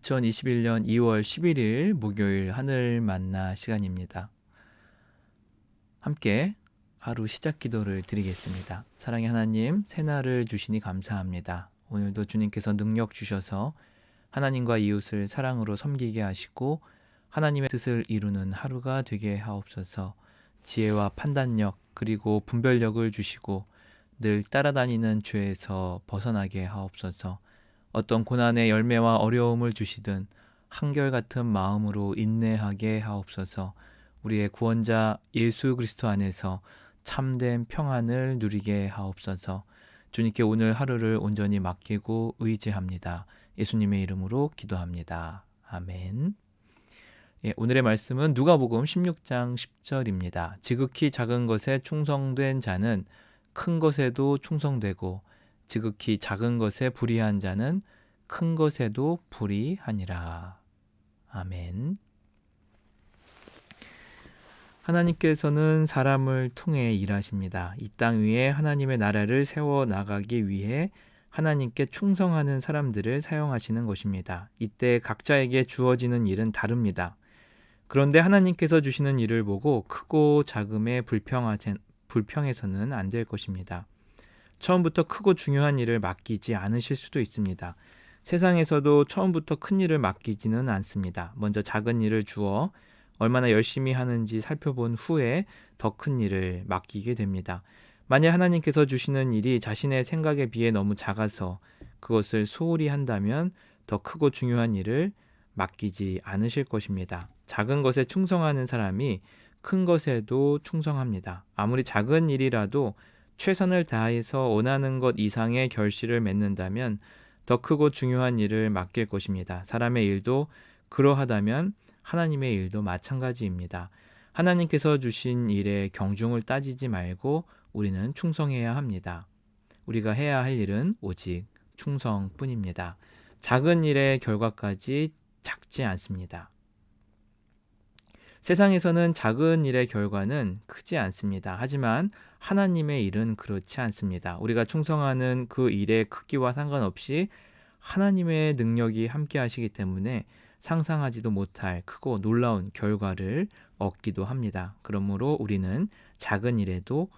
2021년 2월 11일 목요일 하늘 만나 시간입니다. 함께 하루 시작 기도를 드리겠습니다. 사랑의 하나님, 새날을 주시니 감사합니다. 오늘도 주님께서 능력 주셔서 하나님과 이웃을 사랑으로 섬기게 하시고 하나님의 뜻을 이루는 하루가 되게 하옵소서. 지혜와 판단력 그리고 분별력을 주시고 늘 따라다니는 죄에서 벗어나게 하옵소서. 어떤 고난의 열매와 어려움을 주시든 한결같은 마음으로 인내하게 하옵소서. 우리의 구원자 예수 그리스도 안에서 참된 평안을 누리게 하옵소서. 주님께 오늘 하루를 온전히 맡기고 의지합니다. 예수님의 이름으로 기도합니다. 아멘. 오늘의 말씀은 누가복음 16장 10절입니다. 지극히 작은 것에 충성된 자는 큰 것에도 충성되고 지극히 작은 것에 불의한 자는 큰 것에도 불의하니라. 아멘. 하나님께서는 사람을 통해 일하십니다. 이 땅 위에 하나님의 나라를 세워나가기 위해 하나님께 충성하는 사람들을 사용하시는 것입니다. 이때 각자에게 주어지는 일은 다릅니다. 그런데 하나님께서 주시는 일을 보고 크고 작음에 불평해서는 안 될 것입니다. 처음부터 크고 중요한 일을 맡기지 않으실 수도 있습니다. 세상에서도 처음부터 큰 일을 맡기지는 않습니다. 먼저 작은 일을 주어 얼마나 열심히 하는지 살펴본 후에 더 큰 일을 맡기게 됩니다. 만약 하나님께서 주시는 일이 자신의 생각에 비해 너무 작아서 그것을 소홀히 한다면 더 크고 중요한 일을 맡기지 않으실 것입니다. 작은 것에 충성하는 사람이 큰 것에도 충성합니다. 아무리 작은 일이라도 최선을 다해서 원하는 것 이상의 결실을 맺는다면 더 크고 중요한 일을 맡길 것입니다. 사람의 일도 그러하다면 하나님의 일도 마찬가지입니다. 하나님께서 주신 일에 경중을 따지지 말고 우리는 충성해야 합니다. 우리가 해야 할 일은 오직 충성뿐입니다. 작은 일의 결과까지 작지 않습니다. 세상에서는 작은 일의 결과는 크지 않습니다. 하지만 하나님의 일은 그렇지 않습니다. 우리가 충성하는 그 일의 크기와 상관없이 하나님의 능력이 함께 하시기 때문에 상상하지도 못할 크고 놀라운 결과를 얻기도 합니다. 그러므로 우리는 작은 일에도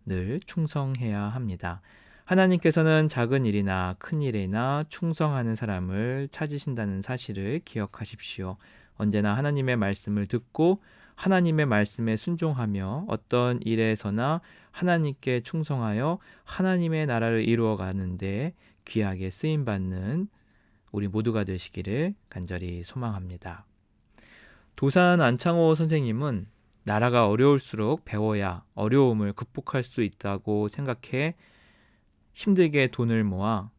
늘 충성해야 합니다. 하나님께서는 작은 일이나 큰 일이나 충성하는 사람을 찾으신다는 사실을 기억하십시오. 언제나 하나님의 말씀을 듣고 하나님의 말씀에 순종하며 어떤 일에서나 하나님께 충성하여 하나님의 나라를 이루어가는데 귀하게 쓰임받는 우리 모두가 되시기를 간절히 소망합니다. 도산 안창호 선생님은 나라가 어려울수록 배워야 어려움을 극복할 수 있다고 생각해 힘들게 돈을 모아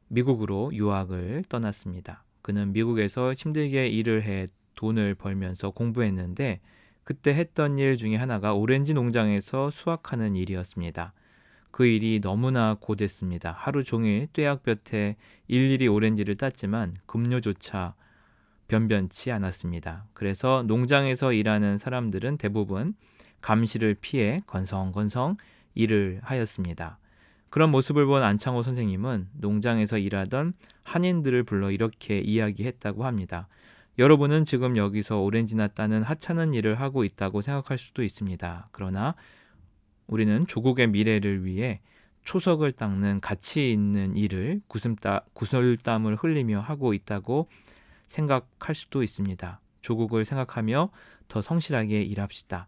미국으로 유학을 떠났습니다. 그는 미국에서 힘들게 일을 해 돈을 벌면서 공부했는데 그때 했던 일 중에 하나가 오렌지 농장에서 수확하는 일이었습니다. 그 일이 너무나 고됐습니다. 하루 종일 뙤약볕에 일일이 오렌지를 땄지만 급료조차 변변치 않았습니다. 그래서 농장에서 일하는 사람들은 대부분 감시를 피해 건성건성 일을 하였습니다. 그런 모습을 본 안창호 선생님은 농장에서 일하던 한인들을 불러 이렇게 이야기했다고 합니다. 여러분은 지금 여기서 오렌지나 따는 하찮은 일을 하고 있다고 생각할 수도 있습니다. 그러나 우리는 조국의 미래를 위해 초석을 닦는 가치 있는 일을 구슬땀을 흘리며 하고 있다고 생각할 수도 있습니다. 조국을 생각하며 더 성실하게 일합시다.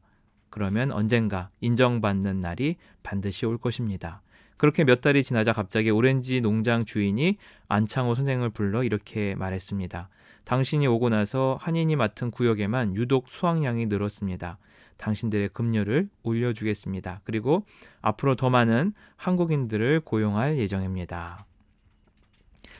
그러면 언젠가 인정받는 날이 반드시 올 것입니다. 그렇게 몇 달이 지나자 갑자기 오렌지 농장 주인이 안창호 선생을 불러 이렇게 말했습니다. 당신이 오고 나서 한인이 맡은 구역에만 유독 수확량이 늘었습니다. 당신들의 급료를 올려주겠습니다. 그리고 앞으로 더 많은 한국인들을 고용할 예정입니다.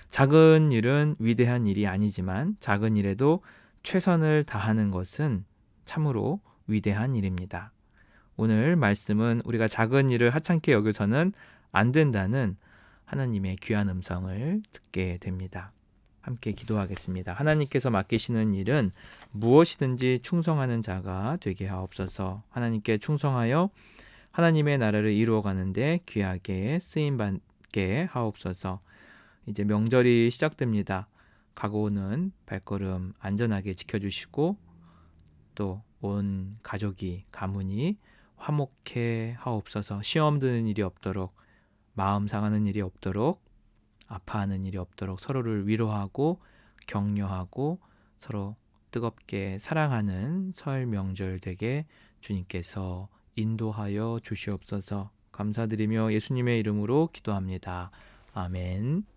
작은 일은 위대한 일이 아니지만 작은 일에도 최선을 다하는 것은 참으로 위대한 일입니다. 오늘 말씀은 우리가 작은 일을 하찮게 여겨서는 안 된다는 하나님의 귀한 음성을 듣게 됩니다. 함께 기도하겠습니다. 하나님께서 맡기시는 일은 무엇이든지 충성하는 자가 되게 하옵소서. 하나님께 충성하여 하나님의 나라를 이루어가는데 귀하게 쓰임받게 하옵소서. 이제 명절이 시작됩니다. 가고 오는 발걸음 안전하게 지켜주시고 또 온 가족이 가문이 화목해 하옵소서. 시험 드는 일이 없도록, 마음 상하는 일이 없도록, 아파하는 일이 없도록 서로를 위로하고 격려하고 서로 뜨겁게 사랑하는 설 명절 되게 주님께서 인도하여 주시옵소서. 감사드리며 예수님의 이름으로 기도합니다. 아멘.